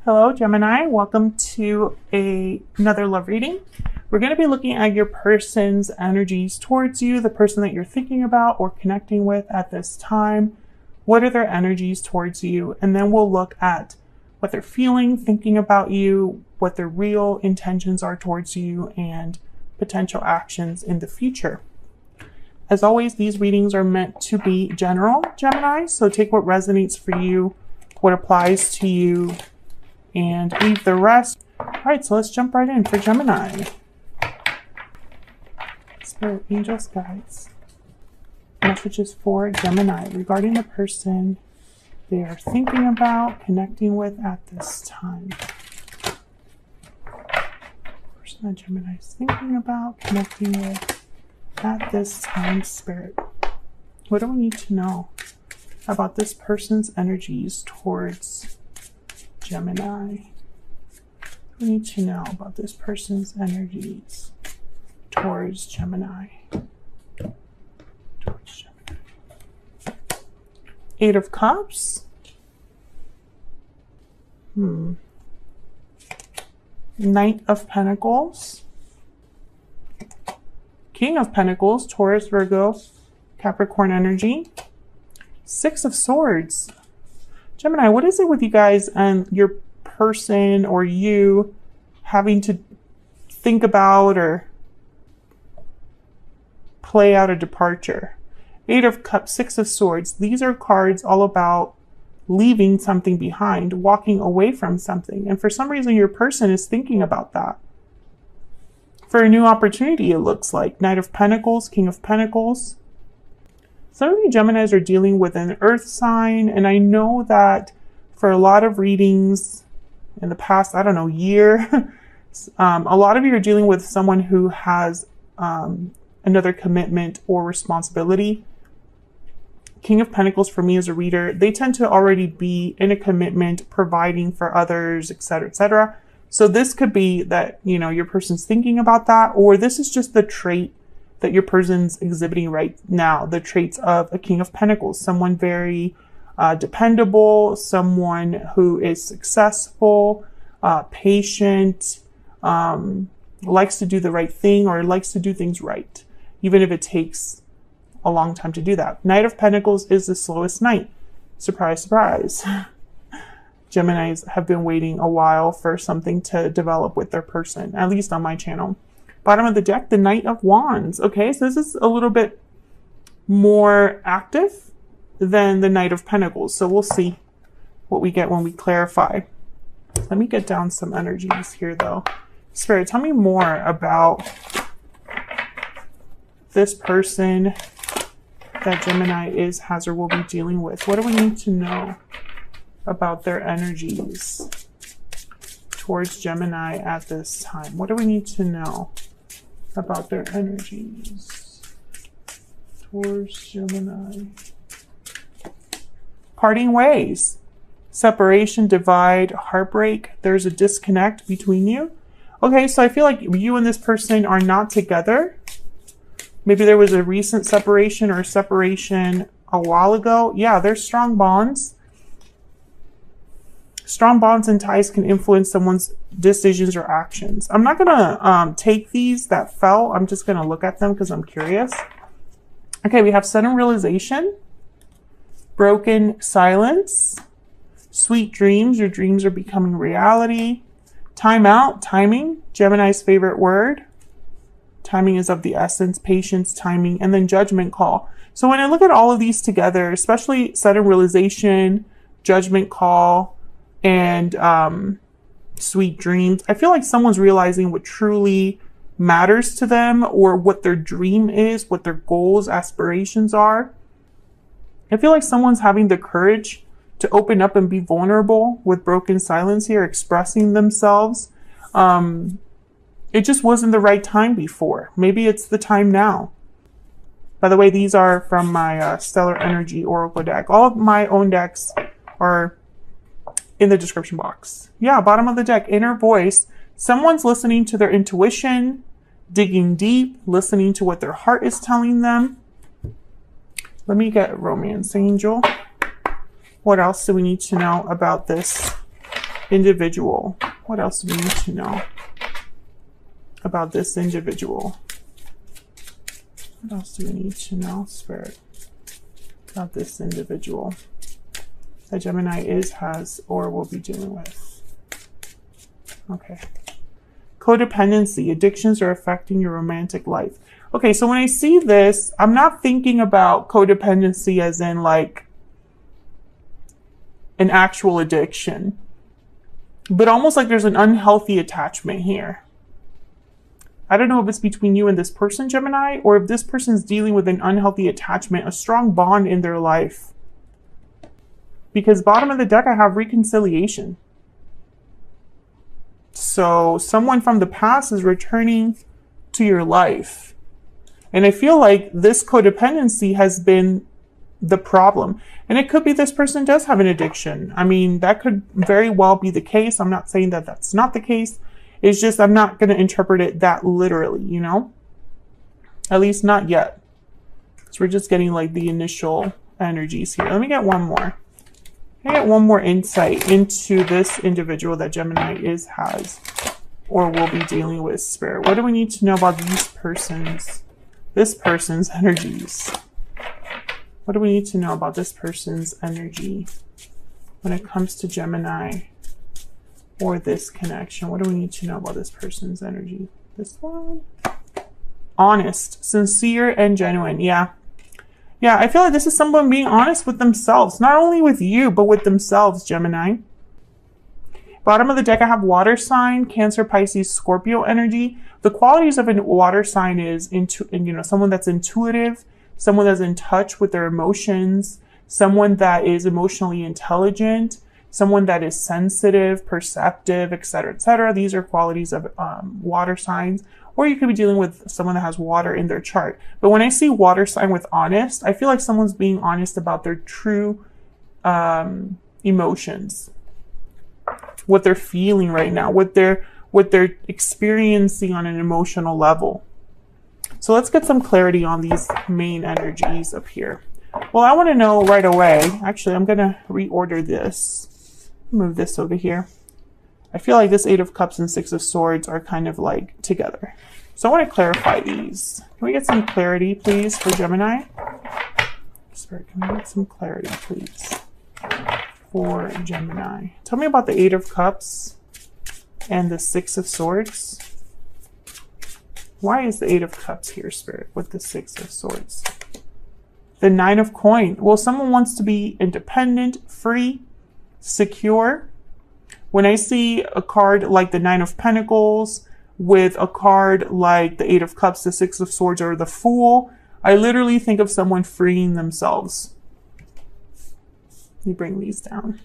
Hello, Gemini. Welcome to another love reading. We're going to be looking at your person's energies towards you, the person that you're thinking about or connecting with at this time. What are their energies towards you? And then we'll look at what they're feeling, thinking about you, what their real intentions are towards you, and potential actions in the future. As always, these readings are meant to be general, Gemini, so take what resonates for you, what applies to you, and leave the rest. All right, so let's jump right in for Gemini. Spirit, angels, guides. Messages for Gemini regarding the person they are thinking about, connecting with at this time. Person that Gemini is thinking about, connecting with at this time, Spirit. What do we need to know about this person's energies towards Gemini? We need to know about this person's energies towards Gemini. Eight of Cups. Knight of Pentacles. King of Pentacles, Taurus, Virgo, Capricorn energy. Six of Swords. Gemini, what is it with you guys and your person or you having to think about or play out a departure? Eight of Cups, Six of Swords. These are cards all about leaving something behind, walking away from something. And for some reason, your person is thinking about that. For a new opportunity, it looks like. Knight of Pentacles, King of Pentacles. Some of you Geminis are dealing with an earth sign, and I know that for a lot of readings in the past, year, a lot of you are dealing with someone who has another commitment or responsibility. King of Pentacles, for me as a reader, they tend to already be in a commitment, providing for others, etc., etc. So this could be that, your person's thinking about that, or this is just the trait that your person's exhibiting right now, the traits of a King of Pentacles, someone very dependable, someone who is successful, patient, likes to do the right thing or likes to do things right, even if it takes a long time to do that. Knight of Pentacles is the slowest knight. Surprise, surprise. Geminis have been waiting a while for something to develop with their person, at least on my channel. Bottom of the deck, the Knight of Wands. Okay, so this is a little bit more active than the Knight of Pentacles. So we'll see what we get when we clarify. Let me get down some energies here though. Spirit, tell me more about this person that Gemini has or will be dealing with. What do we need to know about their energies towards Gemini at this time? What do we need to know about their energies towards Gemini? Parting ways, separation, divide, heartbreak. There's a disconnect between you. Okay, so I feel like you and this person are not together. Maybe there was a recent separation or a separation a while ago. Yeah, there's strong bonds. Strong bonds and ties can influence someone's decisions or actions. I'm not going to take these that fell. I'm just going to look at them because I'm curious. Okay, we have sudden realization, broken silence, sweet dreams. Your dreams are becoming reality. Time out, timing, Gemini's favorite word. Timing is of the essence, patience, timing, and then judgment call. So when I look at all of these together, especially sudden realization, judgment call, and sweet dreams, I feel like someone's realizing what truly matters to them or what their dream is, what their goals, aspirations are. I feel like someone's having the courage to open up and be vulnerable with broken silence here, expressing themselves. It just wasn't the right time before. Maybe it's the time now. By the way, these are from my Stellar Energy Oracle deck. All of my own decks are in the description box. Yeah, bottom of the deck, inner voice. Someone's listening to their intuition, digging deep, listening to what their heart is telling them. Let me get Romance Angel. What else do we need to know about this individual. What else do we need to know about this individual? What else do we need to know, Spirit, about this individual that Gemini is, has, or will be dealing with? Okay. Codependency. Addictions are affecting your romantic life. Okay, so when I see this, I'm not thinking about codependency as in like an actual addiction, but almost like there's an unhealthy attachment here. I don't know if it's between you and this person, Gemini, or if this person's dealing with an unhealthy attachment, a strong bond in their life. Because bottom of the deck, I have reconciliation. So someone from the past is returning to your life. And I feel like this codependency has been the problem. And it could be this person does have an addiction. I mean, that could very well be the case. I'm not saying that that's not the case. It's just I'm not going to interpret it that literally, you know? At least not yet. So we're just getting like the initial energies here. Let me get one more. Let me get one more insight into this individual that Gemini is, has, or will be dealing with, Spirit. What do we need to know about this person's energies? What do we need to know about this person's energy when it comes to Gemini? Or this connection? What do we need to know about this person's energy? This one? Honest, sincere, and genuine. Yeah. Yeah, I feel like this is someone being honest with themselves. Not only with you, but with themselves, Gemini. Bottom of the deck, I have water sign, Cancer, Pisces, Scorpio energy. The qualities of a water sign is someone that's intuitive, someone that's in touch with their emotions, someone that is emotionally intelligent, someone that is sensitive, perceptive, etc., etc. These are qualities of water signs. Or you could be dealing with someone that has water in their chart. But when I see water sign with honest, I feel like someone's being honest about their true emotions, what they're feeling right now, what they're experiencing on an emotional level. So let's get some clarity on these main energies up here. Well, I want to know right away. Actually, I'm going to reorder this. Move this over here. I feel like this 8 of Cups and 6 of Swords are kind of like together. So I want to clarify these. Can we get some clarity, please, for Gemini? Spirit, can we get some clarity, please, for Gemini? Tell me about the 8 of Cups and the 6 of Swords. Why is the 8 of Cups here, Spirit, with the 6 of Swords? The 9 of Coin. Well, someone wants to be independent, free, secure. When I see a card like the 9 of Pentacles with a card like the 8 of Cups, the 6 of Swords, or the Fool, I literally think of someone freeing themselves. Let me bring these down.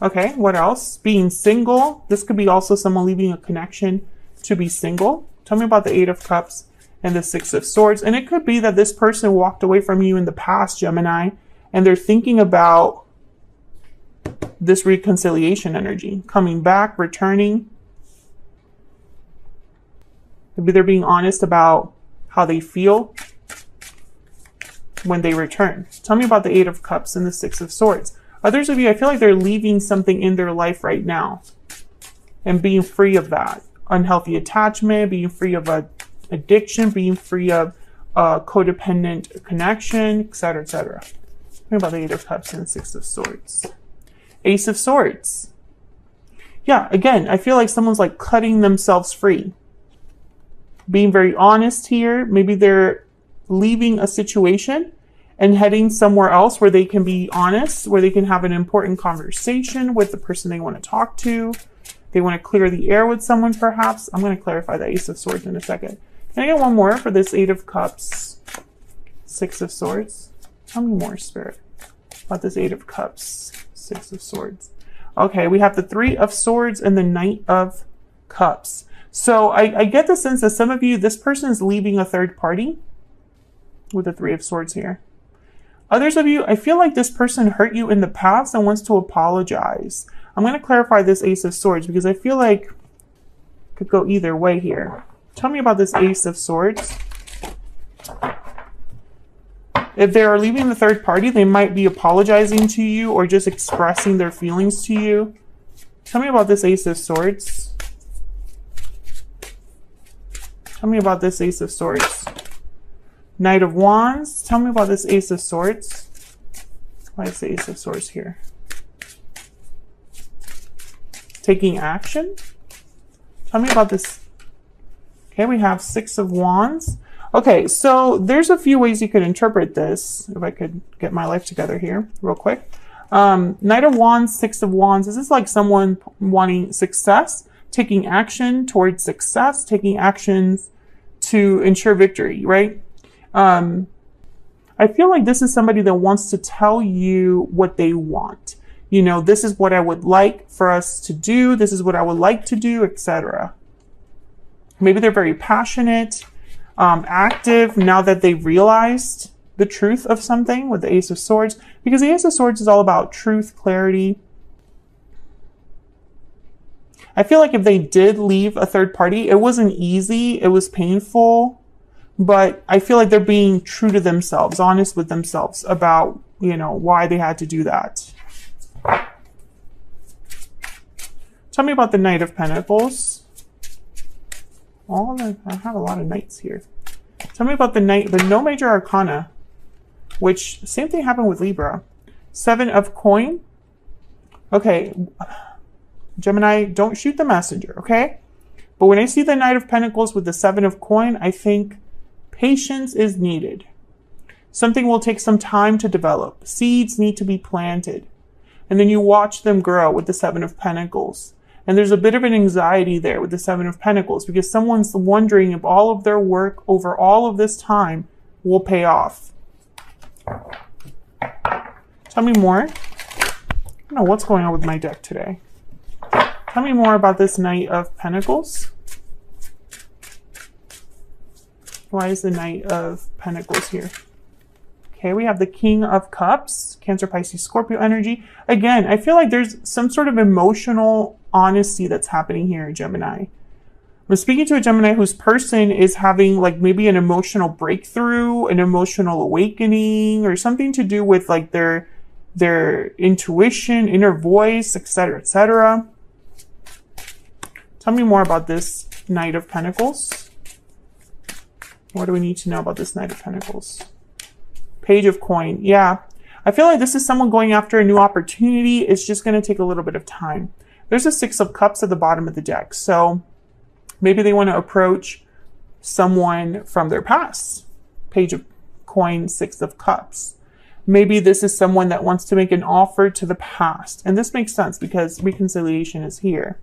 Okay, what else? Being single. This could be also someone leaving a connection to be single. Tell me about the 8 of Cups and the 6 of Swords. And it could be that this person walked away from you in the past, Gemini, and they're thinking about this reconciliation energy, coming back, returning. Maybe they're being honest about how they feel when they return. Tell me about the 8 of Cups and the 6 of Swords. Others of you, I feel like they're leaving something in their life right now and being free of that. Unhealthy attachment, being free of addiction, being free of codependent connection, etc., etc. Tell me about the 8 of Cups and the 6 of Swords. Ace of Swords. Yeah, again, I feel like someone's like cutting themselves free. Being very honest here. Maybe they're leaving a situation and heading somewhere else where they can be honest, where they can have an important conversation with the person they want to talk to. They want to clear the air with someone, perhaps. I'm going to clarify the Ace of Swords in a second. Can I get one more for this 8 of Cups, 6 of Swords? Tell me more, Spirit, about this 8 of Cups, 6 of Swords. Okay, we have the 3 of Swords and the Knight of Cups. So I get the sense that some of you, this person is leaving a third party with the 3 of Swords here. Others of you, I feel like this person hurt you in the past and wants to apologize. I'm going to clarify this Ace of Swords because I feel like it could go either way here. Tell me about this Ace of Swords If they are leaving the third party, they might be apologizing to you or just expressing their feelings to you. Tell me about this Ace of Swords. Tell me about this Ace of Swords. Knight of Wands. Tell me about this Ace of Swords. Why is the Ace of Swords here? Taking action. Tell me about this. Okay, we have Six of Wands. Okay, so there's a few ways you could interpret this. If I could get my life together here real quick. Knight of Wands, Six of Wands. Is this like someone wanting success, taking action towards success, taking actions to ensure victory, right? I feel like this is somebody that wants to tell you what they want. You know, this is what I would like for us to do. This is what I would like to do, etc. Maybe they're very passionate, active now that they've realized the truth of something with the Ace of Swords, because the Ace of Swords is all about truth, clarity. I feel like if they did leave a third party, it wasn't easy, it was painful, but I feel like they're being true to themselves, honest with themselves about, you know, why they had to do that. Tell me about the Knight of Pentacles. I have a lot of knights here. Tell me about the Knight, but no major arcana, which same thing happened with Libra. Seven of Coin. Okay, Gemini, don't shoot the messenger, okay? But when I see the Knight of Pentacles with the Seven of Coin, I think patience is needed. Something will take some time to develop. Seeds need to be planted. And then you watch them grow with the Seven of Pentacles. And there's a bit of an anxiety there with the Seven of Pentacles because someone's wondering if all of their work over all of this time will pay off. Tell me more. I don't know what's going on with my deck today. Tell me more about this Knight of Pentacles. Why is the Knight of Pentacles here? Okay, we have the King of Cups, Cancer, Pisces, Scorpio energy. Again, I feel like there's some sort of emotional honesty that's happening here, Gemini. I'm speaking to a Gemini whose person is having like maybe an emotional breakthrough, an emotional awakening, or something to do with like their intuition, inner voice, etc., etc. Tell me more about this Knight of Pentacles. What do we need to know about this Knight of Pentacles? Page of Coin. Yeah, I feel like this is someone going after a new opportunity. It's just going to take a little bit of time. There's a Six of Cups at the bottom of the deck. So maybe they want to approach someone from their past. Page of Coin, Six of Cups. Maybe this is someone that wants to make an offer to the past. And this makes sense because reconciliation is here.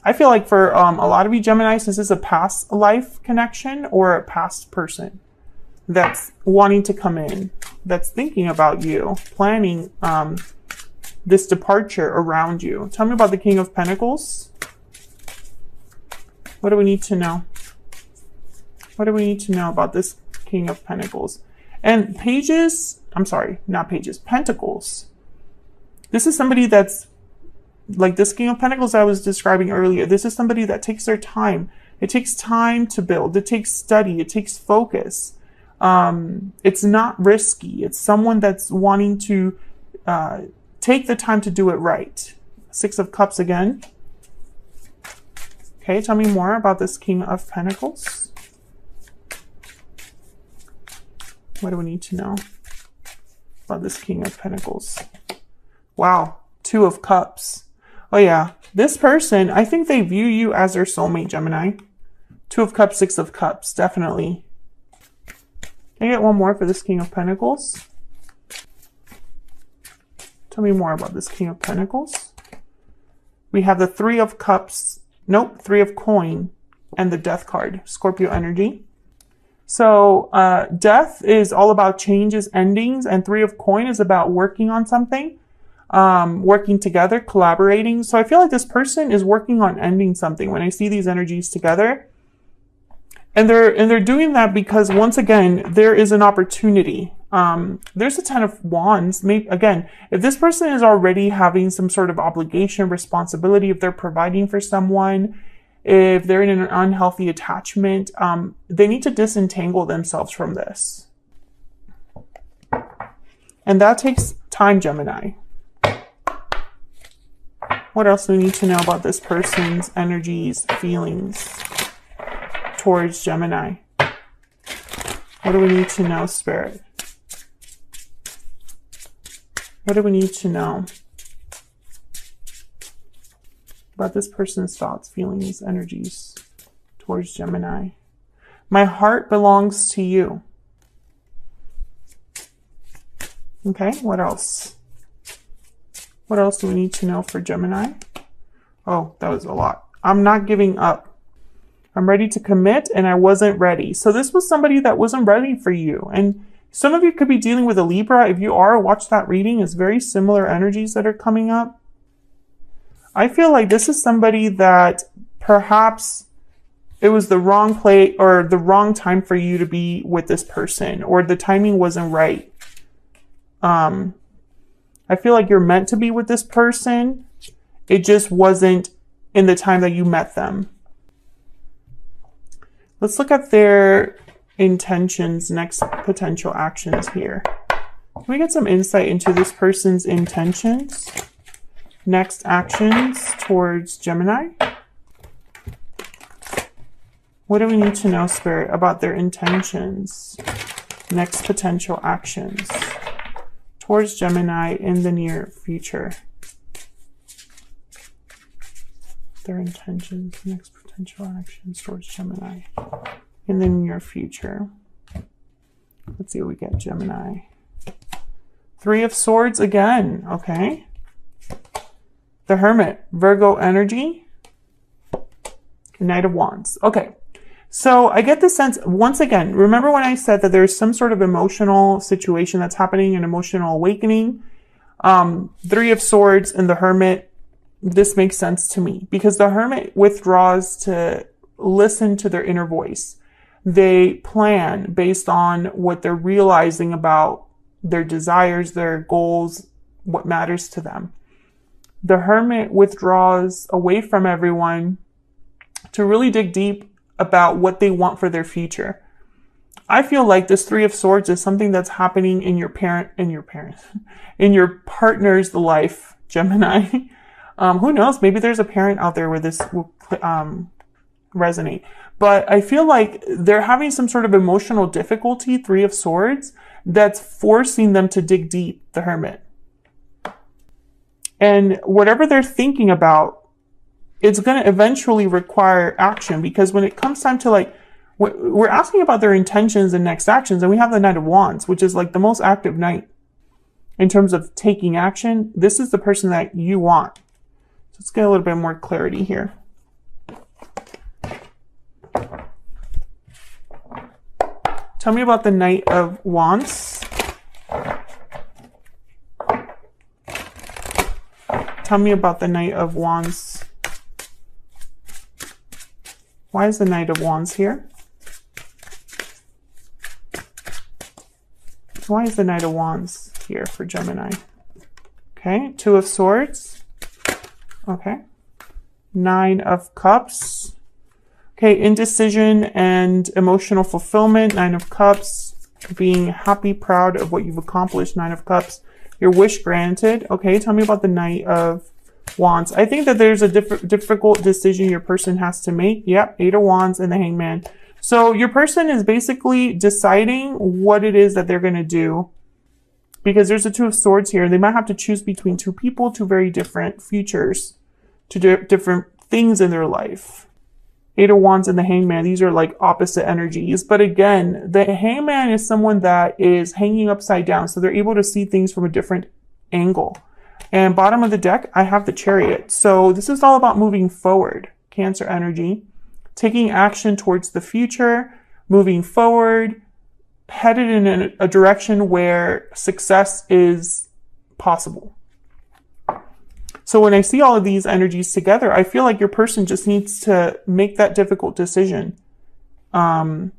I feel like for a lot of you Geminis, this is a past life connection or a past person that's wanting to come in, that's thinking about you, planning this departure around you. Tell me about the King of Pentacles. What do we need to know? What do we need to know about this King of Pentacles? And pages, I'm sorry, not pages, Pentacles. This is somebody that's like this King of Pentacles I was describing earlier. This is somebody that takes their time. It takes time to build. It takes study. It takes focus. It's not risky. It's someone that's wanting to take the time to do it right. Six of Cups again. Okay, tell me more about this King of Pentacles. What do we need to know about this King of Pentacles? Wow, Two of Cups. Oh yeah, this person, I think they view you as their soulmate, Gemini. Two of Cups, Six of Cups, definitely. Can I get one more for this King of Pentacles? Tell me more about this King of Pentacles. We have the Three of Cups, nope, Three of Coin, and the Death card, Scorpio energy. So Death is all about changes, endings, and Three of Coin is about working on something. Working together, collaborating. So I feel like this person is working on ending something when I see these energies together. And they're doing that because once again, there is an opportunity. There's a Ten of Wands. Maybe again, if this person is already having some sort of obligation, responsibility, if they're providing for someone, if they're in an unhealthy attachment, they need to disentangle themselves from this. And that takes time, Gemini. What else do we need to know about this person's energies, feelings towards Gemini? What do we need to know, Spirit? What do we need to know about this person's thoughts, feelings, energies towards Gemini? My heart belongs to you. Okay, what else? What else do we need to know for Gemini? Oh, that was a lot. I'm not giving up. I'm ready to commit and I wasn't ready. So this was somebody that wasn't ready for you. And some of you could be dealing with a Libra. If you are, watch that reading. It's very similar energies that are coming up. I feel like this is somebody that perhaps it was the wrong play or the wrong time for you to be with this person, or the timing wasn't right. I feel like you're meant to be with this person. It just wasn't in the time that you met them. Let's look at their intentions, next potential actions here. Can we get some insight into this person's intentions? Next actions towards Gemini? What do we need to know, Spirit, about their intentions? Next potential actions towards Gemini in the near future. Their intentions, next potential actions towards Gemini in the near future. Let's see what we get, Gemini. Three of Swords again, okay. The Hermit, Virgo energy. Knight of Wands, okay. So I get the sense, once again, remember when I said that there's some sort of emotional situation that's happening, an emotional awakening? Three of Swords and the Hermit, this makes sense to me because the Hermit withdraws to listen to their inner voice. They plan based on what they're realizing about their desires, their goals, what matters to them. The Hermit withdraws away from everyone to really dig deep about what they want for their future. I feel like this Three of Swords is something that's happening in your partner's life, Gemini. Who knows? Maybe there's a parent out there where this will resonate. But I feel like they're having some sort of emotional difficulty, Three of Swords, that's forcing them to dig deep, the Hermit. And whatever they're thinking about, it's going to eventually require action, because when it comes time to, like, we're asking about their intentions and next actions, and we have the Knight of Wands, which is like the most active knight in terms of taking action. This is the person that you want. So let's get a little bit more clarity here. Tell me about the Knight of Wands. Tell me about the Knight of Wands. Why is the Knight of Wands here? Why is the Knight of Wands here for Gemini? Okay, Two of Swords. Okay. Nine of Cups. Okay, indecision and emotional fulfillment. Nine of Cups. Being happy, proud of what you've accomplished. Nine of Cups. Your wish granted. Okay, tell me about the Knight of Wands. I think that there's a difficult decision your person has to make. Yep, Eight of Wands and the Hangman. So your person is basically deciding what it is that they're going to do, because there's a Two of Swords here. They might have to choose between two people, two very different futures, two different things in their life. Eight of Wands and the Hangman, these are like opposite energies. But again, the Hangman is someone that is hanging upside down, so they're able to see things from a different angle. And bottom of the deck, I have the Chariot. So this is all about moving forward, Cancer energy, taking action towards the future, moving forward, headed in a direction where success is possible. So when I see all of these energies together, I feel like your person just needs to make that difficult decision to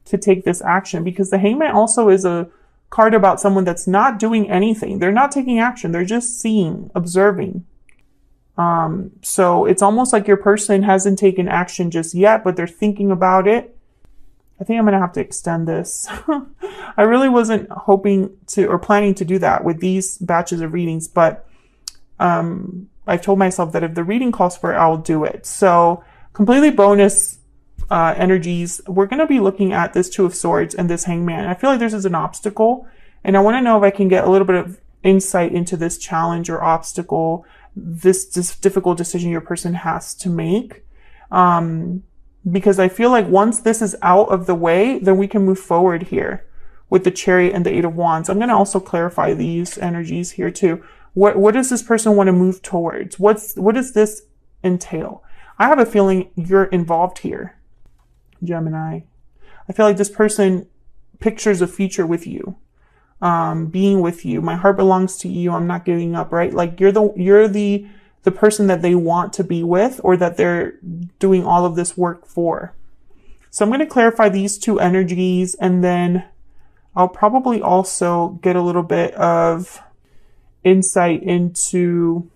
take this action, because the Hangman also is a card about someone that's not doing anything. They're not taking action. They're just seeing, observing. So it's almost like your person hasn't taken action just yet, but they're thinking about it. I think I'm going to have to extend this. I really wasn't hoping to or planning to do that with these batches of readings, but I've told myself that if the reading calls for it, I'll do it. So completely bonus energies. We're going to be looking at this Two of Swords and this Hangman. I feel like this is an obstacle, and I want to know if I can get a little bit of insight into this challenge or obstacle, this difficult decision your person has to make. Because I feel like once this is out of the way, then we can move forward here with the Chariot and the Eight of Wands. I'm going to also clarify these energies here too. What does this person want to move towards? What does this entail? I have a feeling you're involved here, Gemini. I feel like this person pictures a future with you, being with you. My heart belongs to you. I'm not giving up, right? Like you're the person that they want to be with, or that they're doing all of this work for. So I'm going to clarify these two energies, and then I'll probably also get a little bit of insight into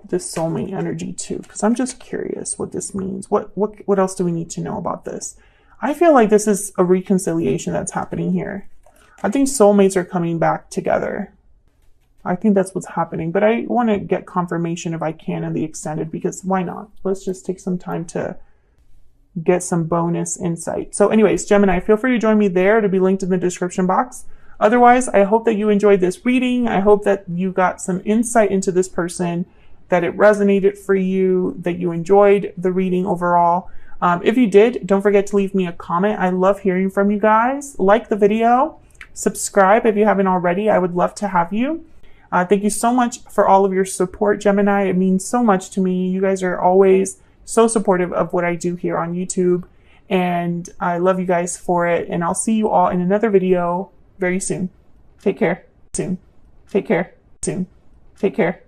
this soulmate energy too, because I'm just curious what this means. What else do we need to know about this? I feel like this is a reconciliation that's happening here. I think soulmates are coming back together. I think that's what's happening, but I want to get confirmation if I can in the extended, because why not? Let's just take some time to get some bonus insight. So anyways, Gemini, feel free to join me there. It'll be linked in the description box. Otherwise, I hope that you enjoyed this reading. I hope that you got some insight into this person, that it resonated for you, that you enjoyed the reading overall. If you did, don't forget to leave me a comment. I love hearing from you guys. Like the video, subscribe if you haven't already. I would love to have you. Thank you so much for all of your support, Gemini. It means so much to me. You guys are always so supportive of what I do here on YouTube, and I love you guys for it. And I'll see you all in another video very soon. Take care. Soon. Take care. Soon. Take care.